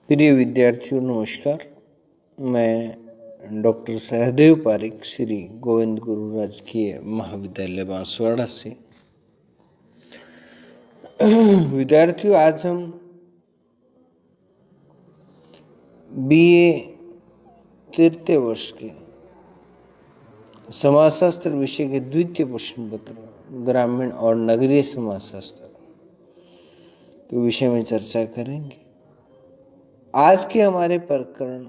प्रिय विद्यार्थियों नमस्कार। मैं डॉक्टर सहदेव पारिक श्री गोविंद गुरु राजकीय महाविद्यालय बांसवाड़ा से। विद्यार्थियों, आज हम बीए तृतीय वर्ष के समाजशास्त्र विषय के द्वितीय प्रश्न पत्र ग्रामीण और नगरीय समाजशास्त्र के विषय में चर्चा करेंगे। आज के हमारे प्रकरण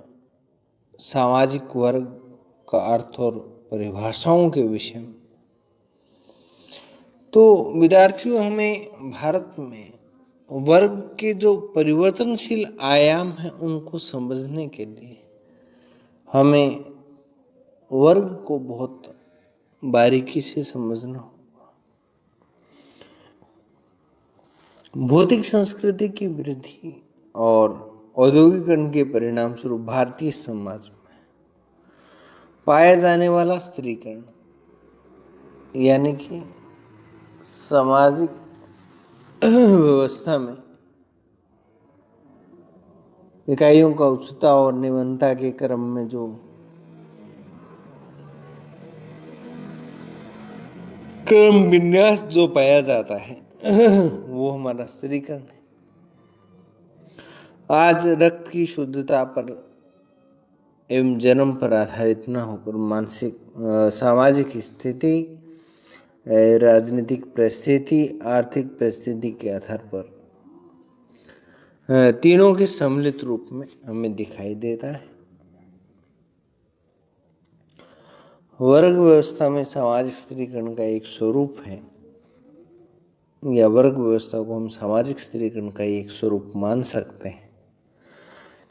सामाजिक वर्ग का अर्थ और परिभाषाओं के विषय में। तो विद्यार्थियों, हमें भारत में वर्ग के जो परिवर्तनशील आयाम हैं उनको समझने के लिए हमें वर्ग को बहुत बारीकी से समझना होगा। भौतिक संस्कृति की वृद्धि और औद्योगिकरण के परिणाम स्वरूप भारतीय समाज में पाया जाने वाला स्त्रीकरण यानी कि सामाजिक व्यवस्था में इकाइयों का उच्चता और निम्नता के क्रम में जो क्रम विन्यास जो पाया जाता है वो हमारा स्त्रीकरण है। आज रक्त की शुद्धता पर एवं जन्म पर आधारित न होकर मानसिक सामाजिक स्थिति, राजनीतिक परिस्थिति, आर्थिक परिस्थिति के आधार पर तीनों के सम्मिलित रूप में हमें दिखाई देता है। वर्ग व्यवस्था में सामाजिक स्त्रीकरण का एक स्वरूप है, या वर्ग व्यवस्था को हम सामाजिक स्त्रीकरण का एक स्वरूप मान सकते हैं,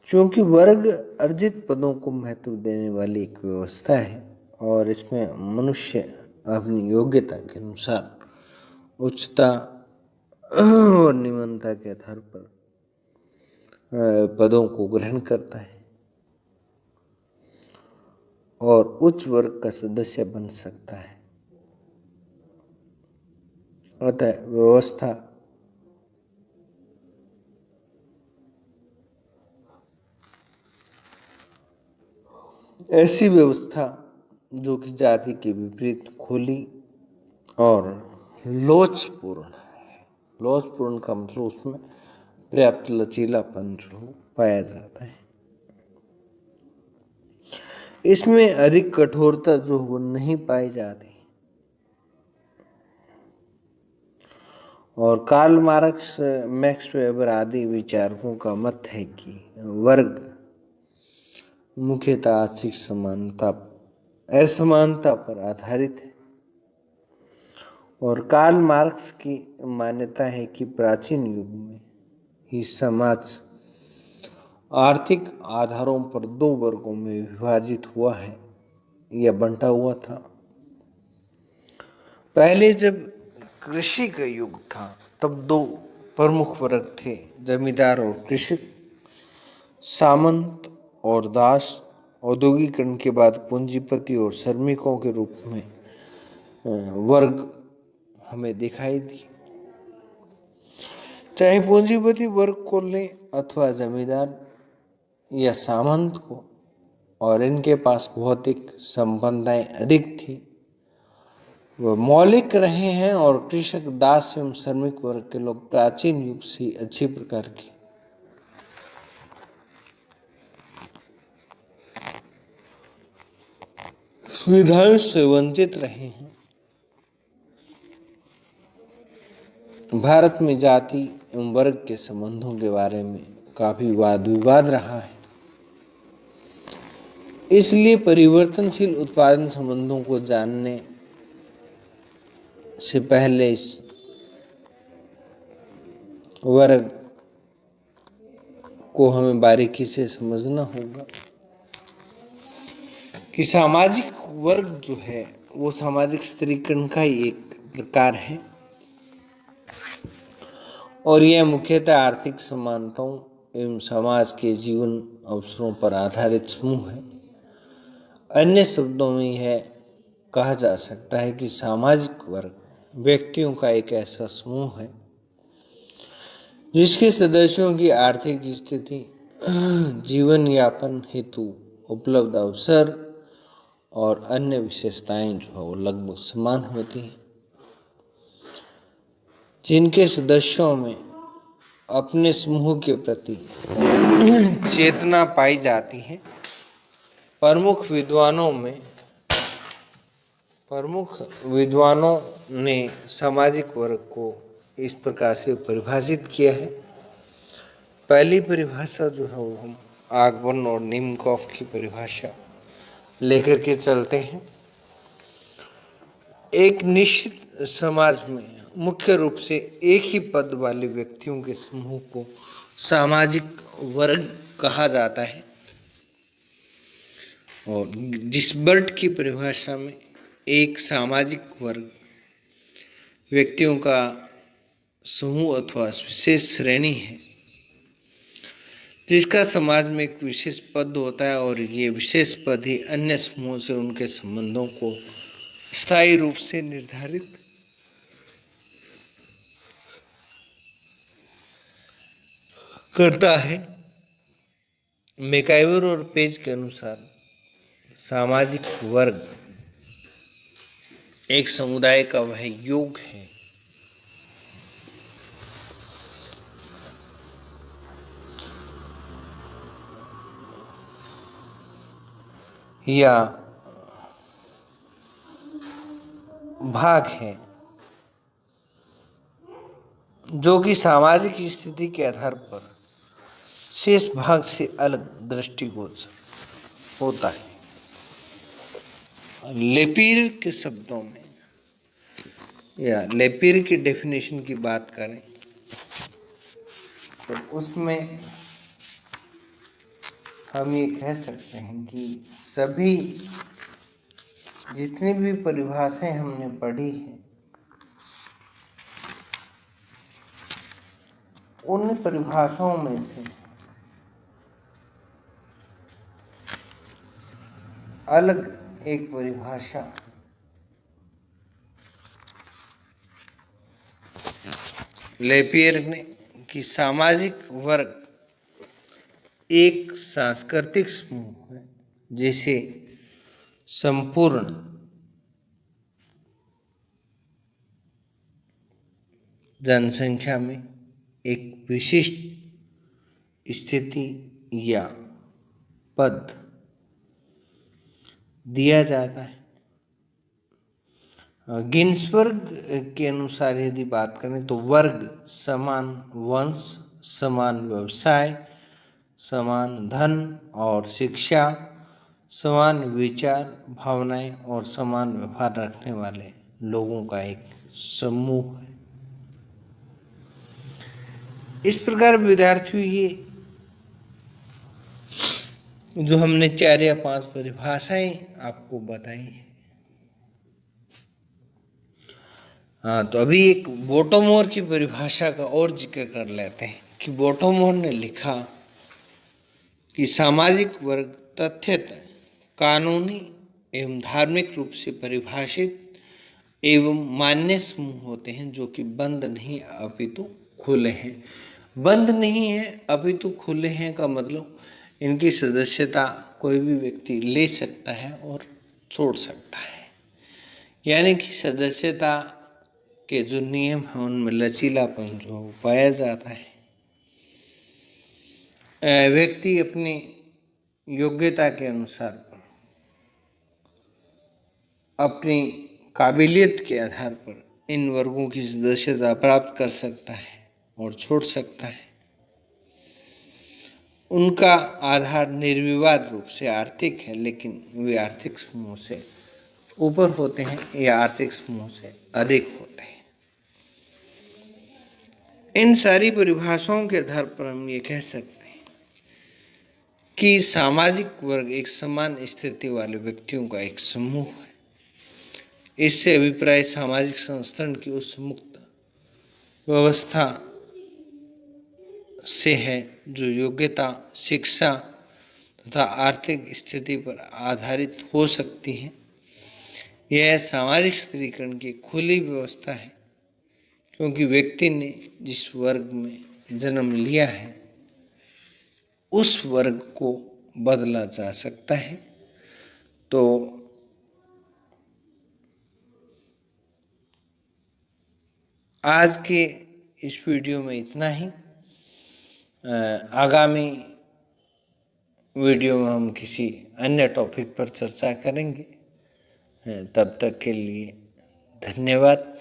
क्योंकि वर्ग अर्जित पदों को महत्व देने वाली एक व्यवस्था है और इसमें मनुष्य अपनी योग्यता के अनुसार उच्चता और निम्नता के आधार पर पदों को ग्रहण करता है और उच्च वर्ग का सदस्य बन सकता है। अतः व्यवस्था ऐसी व्यवस्था जो कि जाति के विपरीत खुली और लोचपूर्ण है। लोचपूर्ण का मतलब उसमें पर्याप्त लचीलापन जो पाया जाता है। इसमें अधिक कठोरता जो वो नहीं पाई जाती। और कार्ल मार्क्स, मैक्स वेबर आदि विचारकों का मत है कि वर्ग मुख्यतः आर्थिक समानता, असमानता पर आधारित है। और कार्ल मार्क्स की मान्यता है कि प्राचीन युग में ही समाज आर्थिक आधारों पर दो वर्गों में विभाजित हुआ है या बंटा हुआ था। पहले जब कृषि का युग था तब दो प्रमुख वर्ग थे, जमींदार और कृषक, सामंत और दास। औद्योगिकरण के बाद पूंजीपति और श्रमिकों के रूप में वर्ग हमें दिखाई दी। चाहे पूंजीपति वर्ग को लें अथवा जमींदार या सामंत को, और इनके पास भौतिक संपदाएं अधिक थी, वह मौलिक रहे हैं। और कृषक, दास एवं श्रमिक वर्ग के लोग प्राचीन युग से अच्छी प्रकार की सुविधाओं से वंचित रहे हैं। भारत में जाति एवं वर्ग के संबंधों के बारे में काफी वाद विवाद रहा है। इसलिए परिवर्तनशील उत्पादन संबंधों को जानने से पहले इस वर्ग को हमें बारीकी से समझना होगा कि सामाजिक वर्ग जो है वो सामाजिक स्त्रीकरण का ही एक प्रकार है और यह मुख्यतः आर्थिक समानताओं एवं समाज के जीवन अवसरों पर आधारित समूह है। अन्य शब्दों में यह कहा जा सकता है कि सामाजिक वर्ग व्यक्तियों का एक ऐसा समूह है जिसके सदस्यों की आर्थिक स्थिति जीवन यापन हेतु उपलब्ध अवसर और अन्य विशेषताएं जो है वो लगभग समान होती हैं, जिनके सदस्यों में अपने समूह के प्रति चेतना पाई जाती है। प्रमुख विद्वानों ने सामाजिक वर्ग को इस प्रकार से परिभाषित किया है। पहली परिभाषा जो है वो हम आगबन और निमकॉफ की परिभाषा लेकर के चलते हैं। एक निश्चित समाज में मुख्य रूप से एक ही पद वाले व्यक्तियों के समूह को सामाजिक वर्ग कहा जाता है, और जिस वर्ग की परिभाषा में एक सामाजिक वर्ग व्यक्तियों का समूह अथवा विशेष श्रेणी है, जिसका समाज में एक विशेष पद होता है, और ये विशेष पद ही अन्य समूहों से उनके संबंधों को स्थायी रूप से निर्धारित करता है। मैकाइवर और पेज के अनुसार सामाजिक वर्ग एक समुदाय का वह योग है या भाग है जो कि सामाजिक स्थिति के आधार पर शेष भाग से अलग दृष्टिगोचर होता है। लेपीर के शब्दों में या लेपीर की डेफिनेशन की बात करें तो उसमें हम ये कह सकते हैं कि सभी जितनी भी परिभाषाएं हमने पढ़ी हैं, उन परिभाषाओं में से अलग एक परिभाषा लेपियर ने कि सामाजिक वर्ग एक सांस्कृतिक समूह है जिसे संपूर्ण जनसंख्या में एक विशिष्ट स्थिति या पद दिया जाता है। गिन्सबर्ग के अनुसार यदि बात करें तो वर्ग समान वंश, समान व्यवसाय, समान धन और शिक्षा, समान विचार, भावनाएं और समान व्यवहार रखने वाले लोगों का एक समूह है। इस प्रकार विद्यार्थियों ये जो हमने 4 या 5 परिभाषाएं आपको बताई है, तो अभी एक बोटोमोर की परिभाषा का और जिक्र कर लेते हैं कि बोटोमोर ने लिखा कि सामाजिक वर्ग तथ्यतः कानूनी एवं धार्मिक रूप से परिभाषित एवं मान्य समूह होते हैं जो कि बंद नहीं अपितु खुले हैं। बंद नहीं है अपितु खुले हैं का मतलब इनकी सदस्यता कोई भी व्यक्ति ले सकता है और छोड़ सकता है, यानी कि सदस्यता के जो नियम हैं उनमें लचीलापन जो पाया जाता है। व्यक्ति अपनी योग्यता के अनुसार अपनी काबिलियत के आधार पर इन वर्गों की सदस्यता प्राप्त कर सकता है और छोड़ सकता है। उनका आधार निर्विवाद रूप से आर्थिक है, लेकिन वे आर्थिक समूह से ऊपर होते हैं या आर्थिक समूह से अधिक होते हैं। इन सारी परिभाषाओं के आधार पर हम ये कह सकते हैं कि सामाजिक वर्ग एक समान स्थिति वाले व्यक्तियों का एक समूह है। इससे अभिप्राय सामाजिक संस्थान की उस मुक्त व्यवस्था से है जो योग्यता, शिक्षा तथा आर्थिक स्थिति पर आधारित हो सकती है। यह सामाजिक स्त्रीकरण की खुली व्यवस्था है, क्योंकि व्यक्ति ने जिस वर्ग में जन्म लिया है उस वर्ग को बदला जा सकता है। तो आज के इस वीडियो में इतना ही। आगामी वीडियो में हम किसी अन्य टॉपिक पर चर्चा करेंगे। तब तक के लिए धन्यवाद।